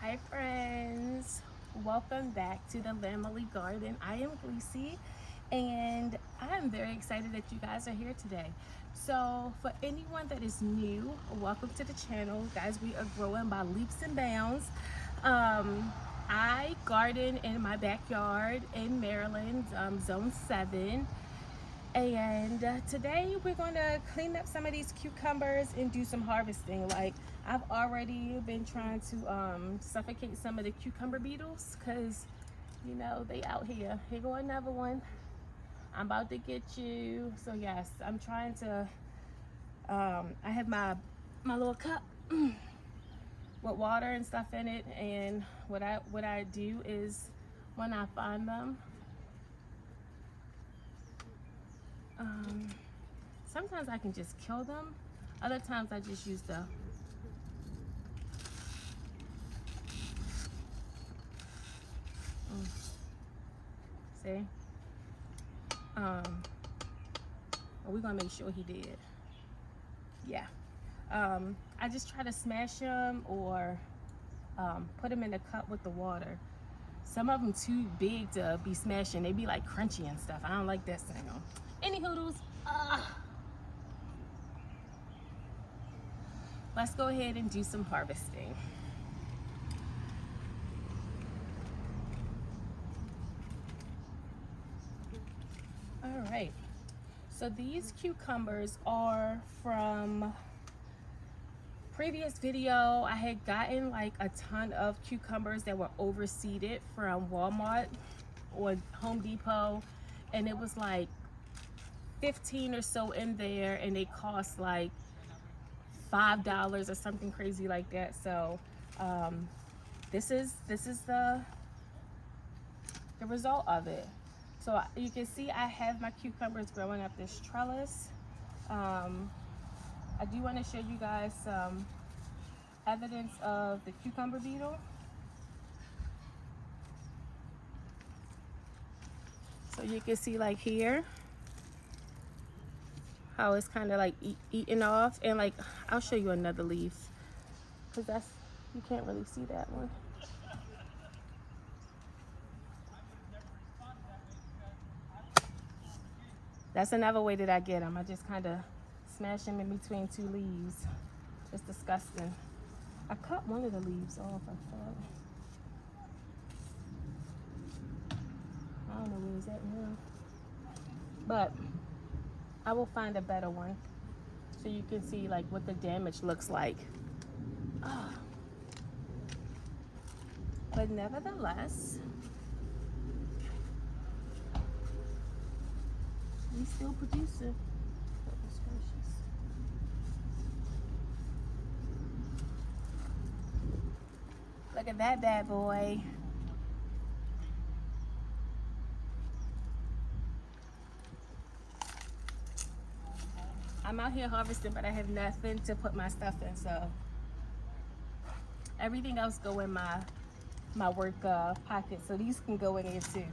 Hi friends, welcome back to the Family Garden. I am Gleesy and I'm very excited that you guys are here today. So for anyone that is new, welcome to the channel. Guys, we are growing by leaps and bounds. I garden in my backyard in Maryland, zone 7. And today we're going to clean up some of these cucumbers and do some harvesting. Like, I've already been trying to suffocate some of the cucumber beetles because, you know, they out here. Here go another one. I'm about to get you. So yes, I'm trying to, I have my little cup with water and stuff in it. And what I do is when I find them, sometimes I can just kill them. Other times I just use the see. We're gonna make sure he did. Yeah. I just try to smash them or put them in a cup with the water. Some of them too big to be smashing. They be like crunchy and stuff. I don't like that thing. Any hoodles. Let's go ahead and do some harvesting. All right. So these cucumbers are from previous video. I had gotten like a ton of cucumbers that were overseeded from Walmart or Home Depot, and it was like 15 or so in there, and they cost like $5 or something crazy like that. So this is the result of it. So you can see I have my cucumbers growing up this trellis. I do want to show you guys some evidence of the cucumber beetle. So you can see like here how it's kind of like eating off, and like I'll show you another leaf because that's, you can't really see that one. That's another way that I get them. I just kind of smash them in between two leaves. It's disgusting. I cut one of the leaves off, I thought. I don't know where it's at now. But I will find a better one so you can see like what the damage looks like. But nevertheless, we still producing. Goodness gracious. Look at that bad boy. I'm out here harvesting, but I have nothing to put my stuff in, so everything else go in my work pocket, so these can go in here too.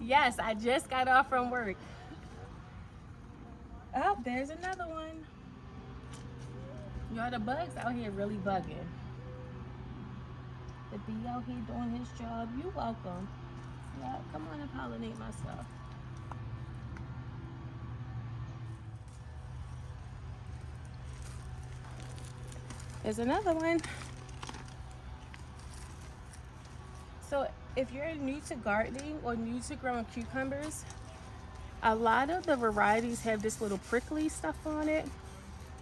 Yes, I just got off from work. Oh, there's another one. Y'all, the bugs out here really bugging. The bee out here doing his job. You're welcome. Yeah, come on and pollinate my stuff. There's another one. So if you're new to gardening or new to growing cucumbers, a lot of the varieties have this little prickly stuff on it.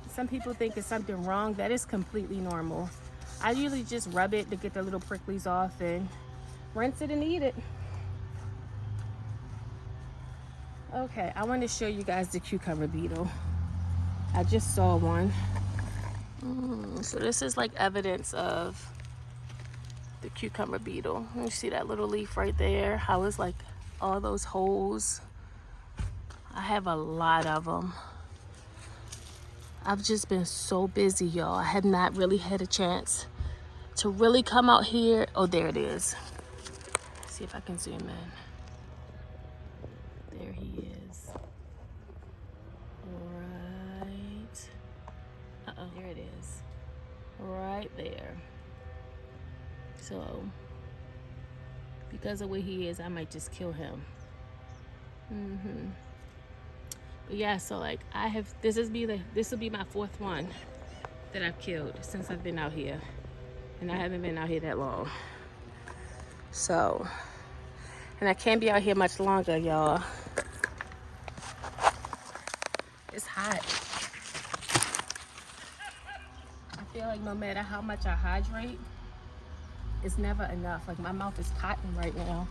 Some people think it's something wrong. That is completely normal. I usually just rub it to get the little pricklies off and rinse it and eat it. Okay, I want to show you guys the cucumber beetle. I just saw one. So this is like evidence of the cucumber beetle. You see that little leaf right there? How it's like all those holes. I have a lot of them. I've just been so busy, y'all. I have not really had a chance to really come out here. Oh, there it is. See if I can zoom in. There he is. Right. Uh-oh, there it is. right there. So because of where he is, I might just kill him. But yeah, so like this will be my fourth one that I've killed since I've been out here, and I haven't been out here that long. So, and I can't be out here much longer, y'all. It's hot. I feel like no matter how much I hydrate, it's never enough. Like my mouth is cotton right now.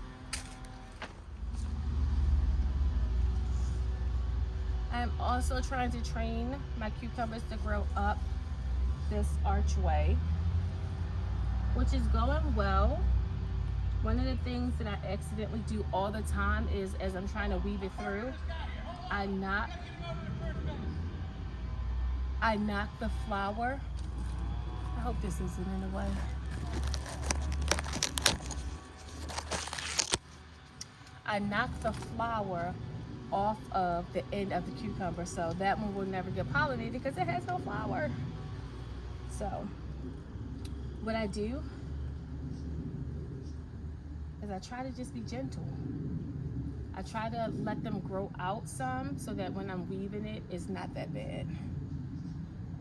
I'm also trying to train my cucumbers to grow up this archway, which is going well. One of the things that I accidentally do all the time is, as I'm trying to weave it through, I knock the flower. I hope this isn't in the way. I knock the flower off of the end of the cucumber, so that one will never get pollinated because it has no flower. So what I do is I try to just be gentle. I try to let them grow out some so that when I'm weaving it, it's not that bad.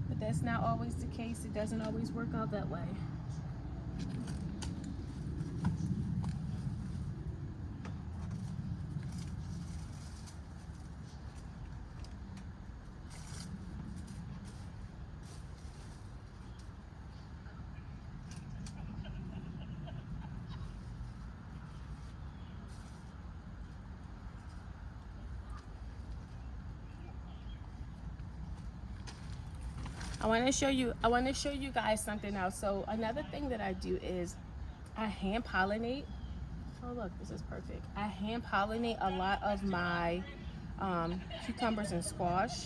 But that's not always the case. It doesn't always work out that way. I want to show you guys something else. So another thing that I do is I hand pollinate. Oh look, this is perfect. I hand pollinate a lot of my cucumbers and squash.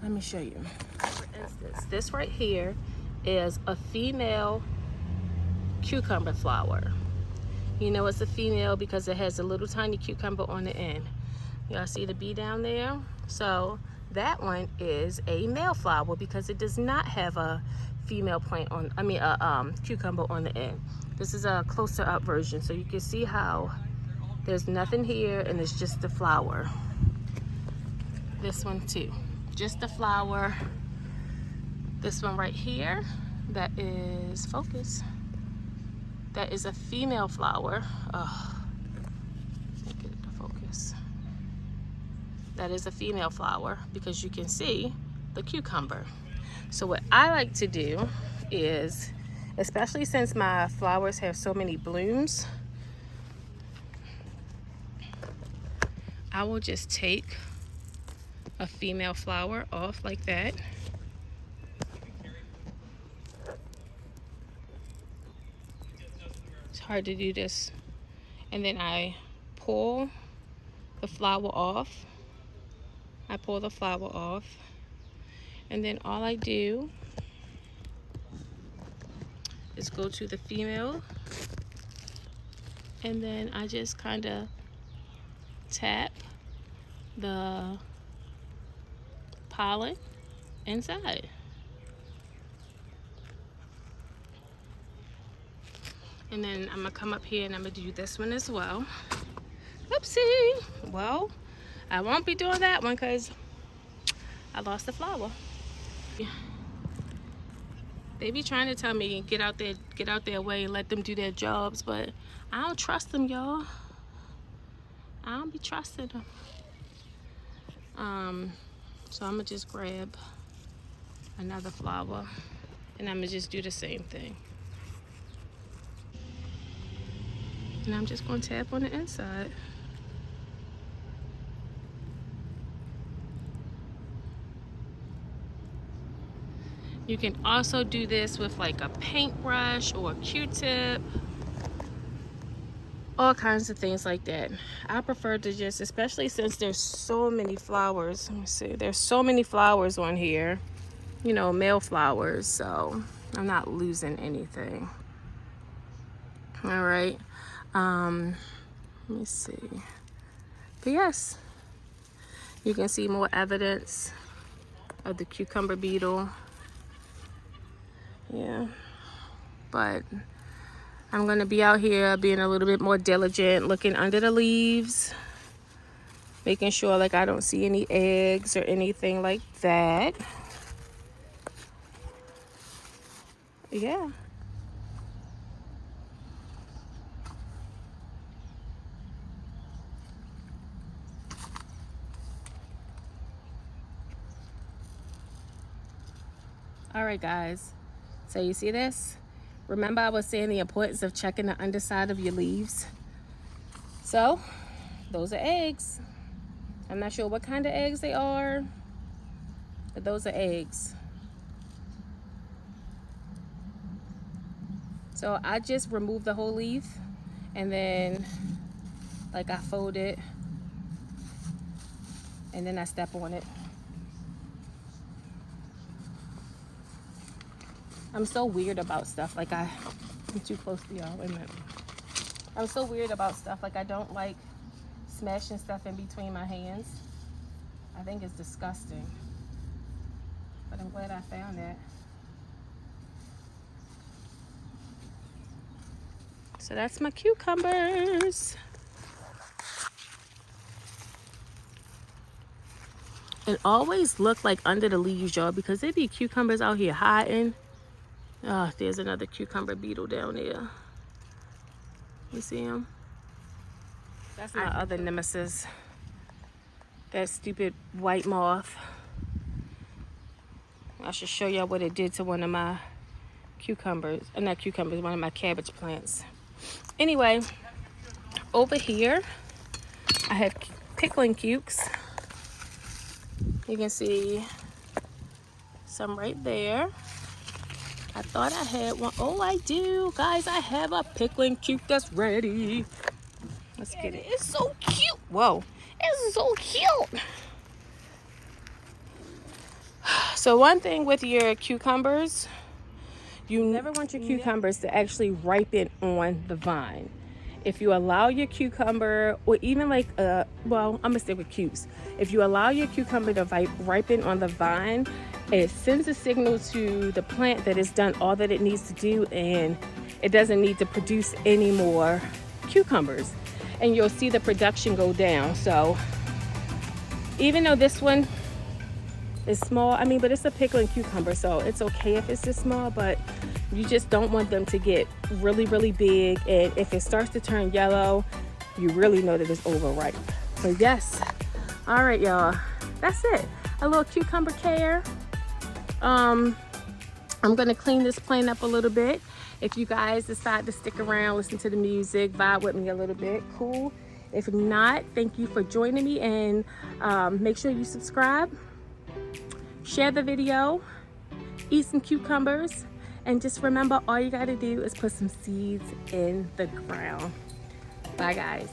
Let me show you. For instance, this right here is a female cucumber flower. You know it's a female because it has a little tiny cucumber on the end. Y'all see the bee down there? So that one is a male flower because it does not have a female plant on, cucumber on the end. This is a closer up version, so you can see how there's nothing here and it's just the flower. This one too, just the flower. This one right here, that is focus. That is a female flower. Oh, can't get it to focus. That is a female flower because you can see the cucumber. So what I like to do is, especially since my flowers have so many blooms, I will just take a female flower off like that. It's hard to do this. And then I pull the flower off. I pull the flower off, and then all I do is go to the female, and then I just kind of tap the pollen inside. And then I'm gonna come up here and I'm gonna do this one as well. Oopsie. Well, I won't be doing that one because I lost the flower. They be trying to tell me get out their way and let them do their jobs, but I don't trust them, y'all. I don't be trusting them. So I'm gonna just grab another flower and I'm gonna just do the same thing. And I'm just gonna tap on the inside. You can also do this with like a paintbrush or a Q-tip. All kinds of things like that. I prefer to just, especially since there's so many flowers. Let me see, there's so many flowers on here. You know, male flowers, so I'm not losing anything. All right. Let me see. But yes, You can see more evidence of the cucumber beetle. Yeah, but I'm gonna be out here being a little bit more diligent, looking under the leaves, making sure like I don't see any eggs or anything like that. Yeah. All right, guys. So you see this? Remember I was saying the importance of checking the underside of your leaves? So those are eggs. I'm not sure what kind of eggs they are, but those are eggs. So I just remove the whole leaf and then like I fold it and then I step on it. I'm so weird about stuff. Like I'm too close to y'all. Wait a minute. I'm so weird about stuff. Like I don't like smashing stuff in between my hands. I think it's disgusting. But I'm glad I found that. So that's my cucumbers. It always look like under the leaves, y'all, because there be cucumbers out here hiding. Oh, there's another cucumber beetle down there. You see him? That's my other nemesis. That stupid white moth. I should show y'all what it did to one of my cucumbers. Not cucumbers, one of my cabbage plants. Anyway, over here, I have pickling cukes. You can see some right there. I thought I had one. Oh, I do. Guys, I have a pickling cuke that's ready. Let's get it. It's so cute. Whoa, it's so cute. So one thing with your cucumbers, you never want your cucumbers to actually ripen on the vine. If you allow your cucumber, or even like, well, I'm gonna stick with cukes. If you allow your cucumber to ripen on the vine, it sends a signal to the plant that it's done all that it needs to do and it doesn't need to produce any more cucumbers. And you'll see the production go down. So even though this one is small, I mean, but it's a pickling cucumber, so it's okay if it's this small, but you just don't want them to get really, really big. And if it starts to turn yellow, you really know that it's overripe. So yes, all right, y'all, that's it. A little cucumber care. I'm gonna clean this plant up a little bit. If you guys decide to stick around, listen to the music, vibe with me a little bit, cool. If not, thank you for joining me, and make sure you subscribe, share the video, eat some cucumbers, and just remember, all you gotta do is put some seeds in the ground. Bye, guys.